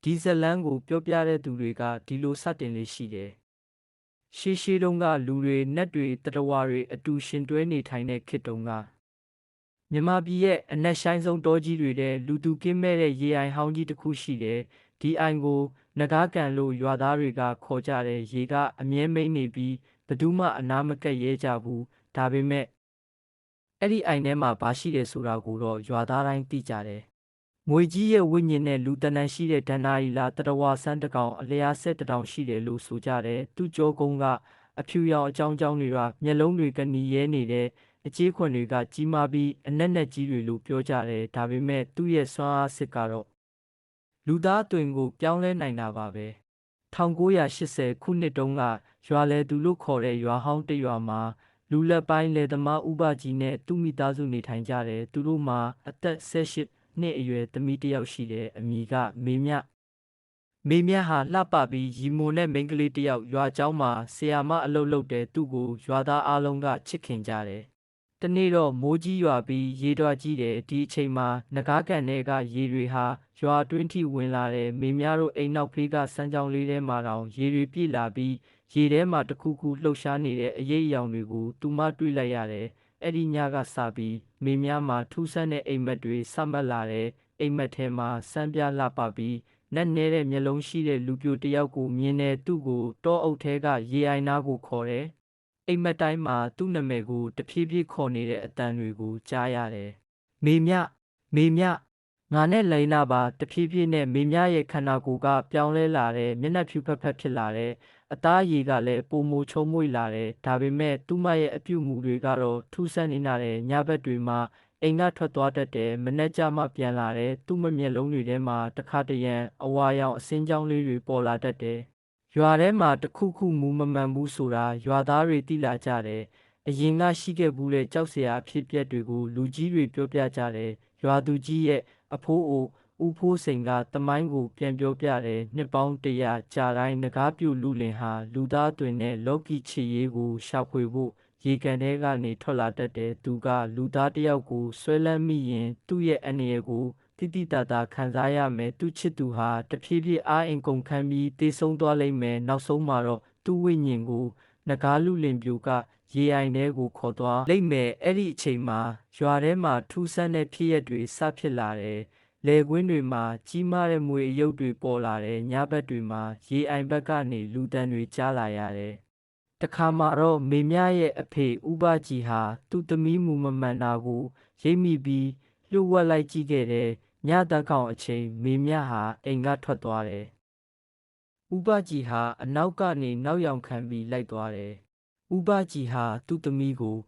ဒီဇလန်ကိုပြောပြတဲ့သူတွေကဒီလိုစတင်လေးရှိတယ်။ရှေးတုန်းကလူတွေနတ်တွေတတဝါတွေအတူရှင်တွဲနေထိုင်တဲ့ခေတ်တုန်းကမြန်မာပြည်ရဲ့အနက်ရှိုင်းဆုံးတောကြီးတွေထဲလူသူကင်းမဲ့တဲ့ရေအိုင်ဟောင်းကြီးတစ်ခုရှိတယ်။ဒီအိုင်ကိုနဂါးကန်လို့ရွာသားတွေကခေါ်ကြတယ်။ရေကအမြဲမိန်နေပြီးဘယ်သူမှအနားမကပ်ရဲကြဘူး။ဒါပေမဲ့အဲ့ဒီအိုင်ထဲမှာဘာရှိတယ်ဆိုတာကိုတော့ရွာသားတိုင်းသိကြတယ်။ငွေကြီးရဲ့ဝိညာဉ်နဲ့လူတဏ္ဍရှိတဲ့ဒဏ္ဍာရီလာတတဝါဆန်းတကောင်အလျားဆက်တထောင်ရှိတယ်လို့ဆိုကြတယ်။သူ့ကြောကုန်းကအဖြူရောင်အကြောင်းတွေကမျက်လုံးတွေကနီရဲနေတဲ့ အကြေးခွန်တွေကကြီးမားပြီးအနက်နဲ့ကြီးတွေလို့ပြောကြတယ်ဒါပေမဲ့သူ့ရဲ့စွမ်းအားစစ်ကတော့လူသားအသွင်ကိုပြောင်းလဲနိုင်တာပါပဲ1980ခုနှစ်တုန်းကရွာလေသူလို့ခေါ်တဲ့ရွာဟောင်းတရွာမှာလူလက်ပိုင်းလယ်သမားဥပကြီးနဲ့သူ့မိသားစုနေထိုင်ကြတယ်သူတို့မှာအသက်18နှစ်အရွယ်သမီးတစ်ယောက်ရှိတယ်အမည်ကမေမြဟာလှပပြီးရီမွန်တဲ့မိန်းကလေးတစ်ယောက်ရွာကျောင်းမှာဆရာမအလုပ်လုပ်တယ်သူ့ကိုရွာသားအားလုံးကချစ်ခင်ကြတယ်တနေ့တော့မိုးကြီးရွာပြီးရေတော်ကြီးတယ်ဒီအချိန်မှာနဂါးကန်တွေကရေတွေဟာရွာအတွင်းထိဝင်လာတယ်မေများတို့အိမ်နောက်ဖေးကစမ်းကြောင်းလေးထဲမှာတောင်ရေတွေပြည့်လာပြီးရေထဲမှာတခုခုလှုပ်ရှားနေတဲ့အရေးအယောင်တွေကိုသူမတွေ့လိုက်ရတယ်အဲ့ဒီညကစပြီးမေများမှာထူးဆန်းတဲ့အိမ်မက်တွေစမှတ်လာတယ်အိမ်မက်ထဲမှာစမ်းပြလှပပြီးနက်နဲတဲ့မျက်လုံးရှိတဲ့လူပြိုတယောက်ကိုမြင်တယ်သူ့ကိုတောအုပ်ထဲကရေအိုင်နားကိုခေါ်တယ်အိမ်မက်တိုင်းမှာသူ့နာမည်ကိုတဖြည်းဖြည်းခေါ်နေတဲ့အတန်တွေကိုကြားရတယ်။မေမြငါနဲ့လိန်နာပါတဖြည်းဖြည်းနဲ့မေမြရဲ့ခန္ဓာကိုယ်ကပြောင်းလဲလာတယ်မျက်နှာဖြူဖက်ဖြစ်လာတယ်အသားအရည်ကလည်းပိုမိုချုံမွေ့လာတယ်ဒါပေမဲ့သူ့မရဲ့အပြုတ်မှုတွေကတော့ထူးဆန်းနေတာတယ်ညဘက်တွေမှာအိမ်ကထွက်သွားတတ်တယ်မနေ့ကမှပြန်လာတယ်သူ့မမျက်လုံးတွေထဲမှာတခါတရံအဝါရောင်အစင်းကြောင်းလေးတွေပေါ်လာတတ်တယ်ရွာထဲမှာတခုခုမူမမှန်ဘူးဆိုတာရွာသားတွေသိလာကြတယ်အရင်ကရှိခဲ့ဘူးတဲ့ကြောက်စရာအဖြစ်အပျက်တွေကိုလူကြီးတွေပြောပြကြတယ်ရွာသူကြီးရဲ့အဖိုးအိုဦးဖိုးစိန်ကတမိုင်းကိုပြန်ပြောပြတယ်နှစ်ပေါင်း100ကြာတိုင်းငကားပြူလူလင်ဟာလူသားတွင်နဲ့လော်ကီချီရေးကိုရှာဖွေဖို့ရေကန်ထဲကနေထွက်လာတတ်တယ်သူကလူသားတစ်ယောက်ကိုဆွဲလန်းမိရင်သူ့ရဲ့အန္တရာယ်ကိုတိတိတသာခံစားရမယ်သူချစ်သူဟာတဖြည်းဖြည်းအားအင်ကုန်ခံပြီးတေးဆုံးသွားလိမ့်မယ်နောက်ဆုံးမှာတော့သူ့ဝိညာဉ်ကိုငကားလူလင်ပြိုကရေအိုင်ထဲကိုခေါ်သွားလိမ့်မယ်အဲ့ဒီအချိန်မှာရွာထဲမှာထူးဆန်းတဲ့ဖြစ်ရပ်တွေစဖြစ်လာတယ်လယ်ကွင်းတွေမှာကြီးမားတဲ့မွေအယုတ်တွေပေါ်လာတယ်ညဘက်တွေမှာရေအိုင်ဘက်ကနေလူတန်းတွေကြားလာရတယ်တခါမှတော့မေမြရဲ့အဖေဥပကြီးဟာသူ့သမီးမူမမှန်တာကိုရိပ်မိပြီးလျှို့ဝှက်လိုက်ကြည့်ခဲ့တယ်ညတကောင်အချိန်မေမြဟာအိမ်ကထွက်သွားတယ်ဥပကြီးဟာအနောက်ကနေနောက်ယောင်ခံပြီးလိုက်သွားတယ်ဥပကြီးဟာသူ့သမီးကို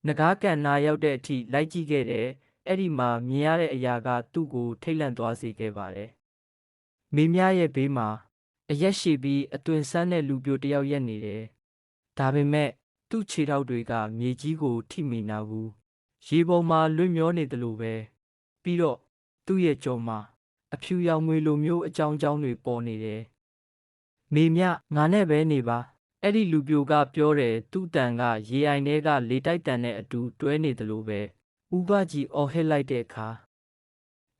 နဂါးကန်နာရောက်တဲ့အထိလိုက်ကြည့်ခဲ့တယ်အဲ့ဒီမှာမြင်ရတဲ့အရာကသူ့ကိုထိတ်လန့်သွားစေခဲ့ပါတယ်မေမြရဲ့ဘေးမှာအရက်ရှိပြီးအသွင်ဆန်းတဲ့လူပြိုတယောက်ရက်နေတယ်ဒါပေမဲ့သူ့ခြေထောက်တွေကမြေကြီးကိုထိမိနာဘူးရေပေါ်မှာလွင့်မျောနေတယ်လို့ပဲပြီးတော့သူ့ရဲ့ကြောမှာအဖြူရောင်မွေလိုမျိုးအကြောင်းတွေပေါ်နေတယ်မေမြငါနဲ့ပဲနေပါအဲ့ဒီလူပြိုကပြောတယ်သူ့တန်ကရေအိုင်ထဲကလေတိုက်တန်နဲ့အတူတွဲနေတယ်လို့ပဲဥပကြီးအော်ဟစ်လိုက်တဲ့အခါ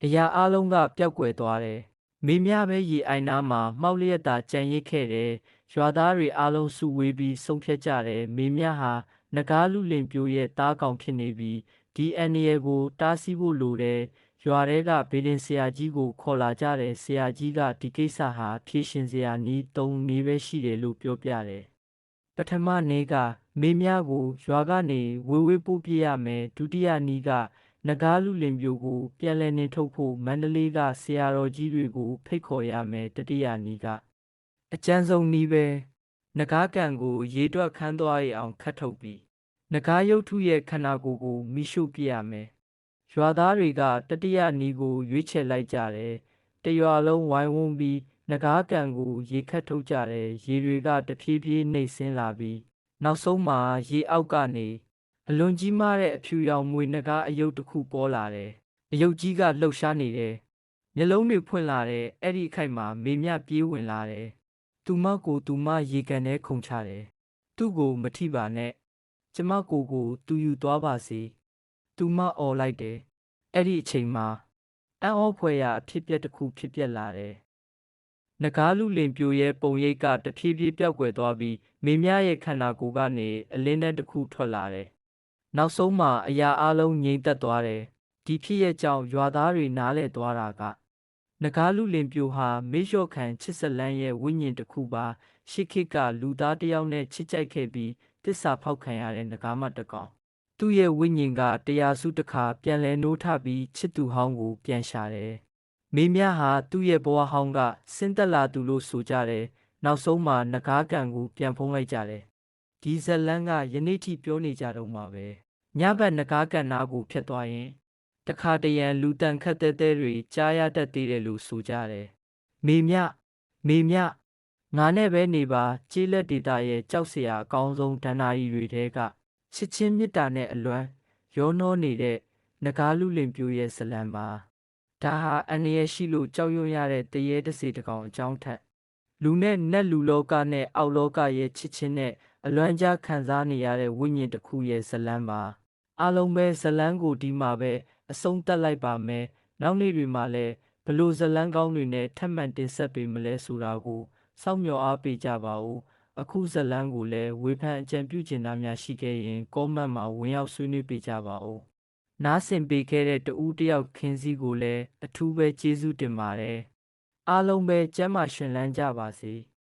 အရာအလုံးကပျောက်ကွယ်သွားတယ်မေမြပဲရေအိုင်နားမှာမှောက်လျက်သာကြံရစ်ခဲ့တယ်ရွာသားတွေအားလုံးစုဝေးပြီးဆုံးဖြတ်ကြတယ်မေမြဟာနဂါးလူလင်ပြိုရဲ့တားကောင်ဖြစ်နေပြီးဒီအန်ရီကိုတားဆီးဖို့လိုတယ်ရွာထဲကဗေဒင်ဆရာကြီးကိုခေါ်လာကြတယ်ဆရာကြီးကဒီကိစ္စဟာဖြေရှင်စရာနည်း3နည်းပဲရှိတယ်လို့ပြောပြတယ်ပထမနေ့ကမေမြကိုရွာကနေဝေးပို့ပြရမယ်ဒုတိယနေ့ကနဂါးလူလင်ပြိုကိုပြန်လည်နှင်ထုတ်ဖို့မန္တလေးကဆရာတော်ကြီးတွေကိုဖိတ်ခေါ်ရမယ်တတိယနေ့ကအကျဉ်းဆုံးနည်းပဲနဂါးကန်ကိုရေတွက်ခန်းသွားရအောင်ခတ်ထုတ်ပြီးနဂါးရုပ်ထုရဲ့ခန္ဓာကိုယ်ကိုမိရှုပြရမယ်ရွာသားတွေကတတိယနီးကိုရွေးချယ်လိုက်ကြတယ်တရွာလုံးဝိုင်းဝန်းပြီးနဂါးကန်ကိုရေခတ်ထုတ်ကြတယ်ရေတွေကတဖြည်းဖြည်းနှိမ့်ဆင်းလာပြီးနောက်ဆုံးမှာရေအောက်ကနေအလွန်ကြီးမားတဲ့အဖြူရောင်မွေနဂါးအယုတ်တစ်ခုပေါ်လာတယ်အယုတ်ကြီးကလှုပ်ရှားနေတယ်မျက်လုံးတွေဖွင့်လာတယ်အဲ့ဒီအခိုက်မှာမေမြပြေးဝင်လာတယ်သူမကိုသူမရေကန်ထဲခုန်ချတယ်သူ့ကိုမထိပါနဲ့ကျမကိုသူယူသွားပါစေသူမအော်လိုက်တယ်အဲ့ဒီအချိန်မှာအံ့ဩဖွယ်ရာအဖြစ်အပျက်တစ်ခုဖြစ်ပျက်လာတယ် နဂါးလူလင်ပြိုရဲ့ပုံရိပ်ကတဖြည်းဖြည်းပျောက်ကွယ်သွားပြီးမေမြရဲ့ခန္ဓာကိုယ်ကနေအလင်းတန်းတစ်ခုထွက်လာတယ်။နောက်ဆုံးမှာအရာအလုံးငြိမ်သက်သွားတယ်။ဒီဖြစ်ရဲ့ကြောင့်ရွာသားတွေနားလည်သွားတာကနဂါးလူလင်ပြိုဟာမေလျှော့ခံချစ်စလန်းရဲ့ဝိညာဉ်တစ်ခုပါရှစ်ခေတ်ကလူသားတစ်ယောက်နဲ့ချစ်ကြိုက်ခဲ့ပြီးတစ္ဆာဖောက်ခံရတဲ့နဂါးမတစ်ကောင်သူ့ရဲ့ဝိညာဉ်ကတရားစုတစ်ခါပြန်လဲနိုးထပြီးချစ်သူဟောင်းကိုပြန်ရှာတယ်။မေမြဟာသူ့ရဲ့ဘဝဟောင်းကဆင်းသက်လာသူလို့ဆိုကြတယ်။နောက်ဆုံးမှာနဂါးကန်ကိုပြန်ဖုံးလိုက်ကြတယ်။ဒီဇက်လန်းကယနေ့ထိပြောနေကြတော့မှာပဲ။ညဘက်နဂါးကန်နာကိုဖျက်သွားရင်တခါတရံလူတန်ခတ်တဲ့တွေကြားရတတ်သေးတယ်လို့ဆိုကြတယ်။မေမြငါနဲ့ပဲနေပါကျေးလက်ဒေတာရဲ့ကြောက်စရာအကောင်းဆုံးဒဏ္ဍာရီတွေထဲကချစ်ချင်းမေတ္တာနဲ့အလွမ်းရောနှောနေတဲ့နဂါးလူလင်ပြိုရဲ့ဇလံပါဒါဟာအန္တရာယ်ရှိလို့ကြောက်ရွံ့ရတဲ့တရေတစေတကောင်အကြောင်းထက်လူနဲ့နတ်လူလောကနဲ့အောက်လောကရဲ့ချစ်ချင်းနဲ့အလွမ်းကြားခံစားနေရတဲ့ဝိညာဉ်တစ်ခုရဲ့ဇလံပါအားလုံးပဲဇလံကိုဒီမှာပဲအဆုံးသတ်လိုက်ပါမယ်နောက်နေ့တွေမှာလည်းဘလို့ဇလံကောင်းတွေနဲ့ထပ်မံတင်ဆက်ပေးမလဲဆိုတာကိုစောင့်မျှော်အားပေးကြပါဦးအခုဇလံကိုလည်းဝေဖန်အကြံပြုချင်တာများရှိခဲ့ရင်ကောမန့်မှာဝင်ရောက်ဆွေးနွေးပေးကြပါဦးနားဆင်ပေးခဲ့တဲ့တဦးတယောက်ခင်းစည်းကိုလည်းအထူးပဲကျေးဇူးတင်ပါတယ်အားလုံးပဲကျမ်းမာရှင်လန်းကြပါစေ